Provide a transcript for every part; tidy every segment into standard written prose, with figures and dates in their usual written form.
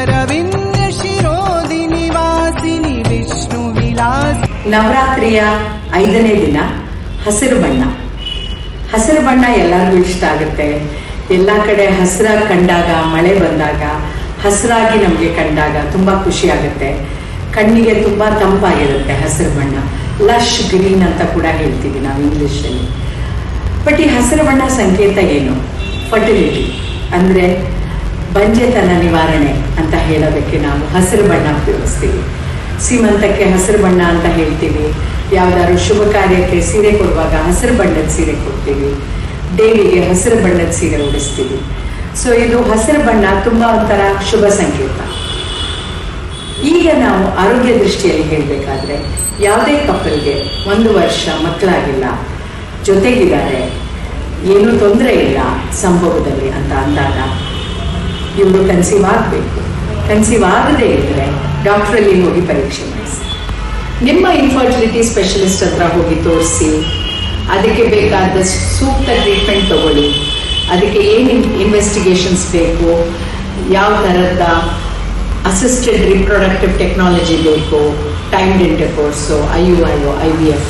ಅರವಿಂದ ಶಿರೋದಿನಿ ವಾಸಿನಿ ವಿಷ್ಣು ವಿಲಾಸ. ನವರಾತ್ರಿಯ 5ನೇ ದಿನ ಹಸಿರು ಬಣ್ಣ. ಹಸಿರು ಬಣ್ಣ ಎಲ್ಲರಿಗೂ ಇಷ್ಟ ಆಗುತ್ತೆ. ಎಲ್ಲ ಕಡೆ ಹಸಿರಾಗಿ ಕಂಡಾಗ, ಮಳೆ ಬಂದಾಗ ಹಸಿರಾಗಿ ನಮಗೆ ಕಂಡಾಗ ತುಂಬ ಖುಷಿ ಆಗುತ್ತೆ. ಕಣ್ಣಿಗೆ ತುಂಬ ತಂಪಾಗಿರುತ್ತೆ ಹಸಿರು ಬಣ್ಣ. ಲಶ್ ಗ್ರೀನ್ ಅಂತ ಕೂಡ ಹೇಳ್ತೀವಿ ನಾವು ಇಂಗ್ಲೀಷಲ್ಲಿ. ಬಟ್ ಈ ಹಸಿರು ಬಣ್ಣ ಸಂಕೇತ ಏನು? ಫರ್ಟಿಲಿಟಿ, ಅಂದರೆ ಬಂಜೆತನ ನಿವಾರಣೆ ಅಂತ ಹೇಳೋದಕ್ಕೆ ನಾವು ಹಸಿರು ಬಣ್ಣ ಉಪಯೋಗಿಸ್ತೀವಿ. ಸೀಮಂತಕ್ಕೆ ಹಸಿರು ಬಣ್ಣ ಅಂತ ಹೇಳ್ತೀವಿ. ಯಾವುದಾದ್ರು ಶುಭ ಕಾರ್ಯಕ್ಕೆ ಸೀರೆ ಕೊಡುವಾಗ ಹಸಿರು ಬಣ್ಣದ ಸೀರೆ ಕೊಡ್ತೀವಿ. ದೇವಿಗೆ ಹಸಿರು ಬಣ್ಣದ ಸೀರೆ ಉಡಿಸ್ತೀವಿ. ಸೊ ಇದು ಹಸಿರು ಬಣ್ಣ ತುಂಬ ಒಂಥರ ಶುಭ ಸಂಕೇತ. ಈಗ ನಾವು ಆರೋಗ್ಯ ದೃಷ್ಟಿಯಲ್ಲಿ ಹೇಳಬೇಕಾದ್ರೆ, ಯಾವುದೇ ಕಪಲ್ಗೆ 1 ವರ್ಷ ಮಕ್ಕಳಾಗಿಲ್ಲ, ಜೊತೆಗಿದ್ದಾರೆ, ಏನೂ ತೊಂದರೆ ಇಲ್ಲ ಸಂಭವದಲ್ಲಿ ಅಂತ ಅಂದಾಗ ಇವರು ಕನ್ಸೀವ್ ಆಗಬೇಕು. ಕನ್ಸೀವ್ ಆಗದೇ ಇದ್ದರೆ ಡಾಕ್ಟ್ರಲ್ಲಿ ಹೋಗಿ ಪರೀಕ್ಷೆ ಮಾಡಿಸಿ. ನಿಮ್ಮ ಇನ್ಫರ್ಟಿಲಿಟಿ ಸ್ಪೆಷಲಿಸ್ಟ್ ಹತ್ರ ಹೋಗಿ ತೋರಿಸಿ, ಅದಕ್ಕೆ ಬೇಕಾದ ಸೂಕ್ತ ಟ್ರೀಟ್ಮೆಂಟ್ ತಗೊಳ್ಳಿ. ಅದಕ್ಕೆ ಏನು ಇನ್ವೆಸ್ಟಿಗೇಷನ್ಸ್ ಬೇಕು, ಯಾವ ಥರದ ಅಸಿಸ್ಟೆಡ್ ರಿಪ್ರೊಡಕ್ಟಿವ್ ಟೆಕ್ನಾಲಜಿ ಬೇಕು, ಟೈಮ್ಡ್ ಇಂಟರ್ಕೋರ್ಸು, IUI, IVF,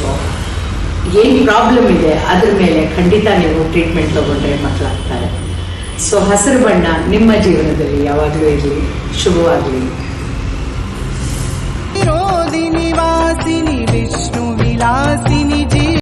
ಏನು ಪ್ರಾಬ್ಲಮ್ ಇದೆ ಅದ್ರ ಮೇಲೆ ಖಂಡಿತ ನೀವು ಟ್ರೀಟ್ಮೆಂಟ್ ತಗೊಂಡ್ರೆ ಮಕ್ಕಳಾಗ್ತಾರೆ. ಸೊ ಹಸಿರು ಬಣ್ಣ ನಿಮ್ಮ ಜೀವನದಲ್ಲಿ ಯಾವಾಗಲೂ ಇರಲಿ, ಶುಭವಾಗಲಿ. ಶಿರೋದಿನಿ ವಾಸಿನಿ ವಿಷ್ಣು ವಿಲಾಸಿನಿ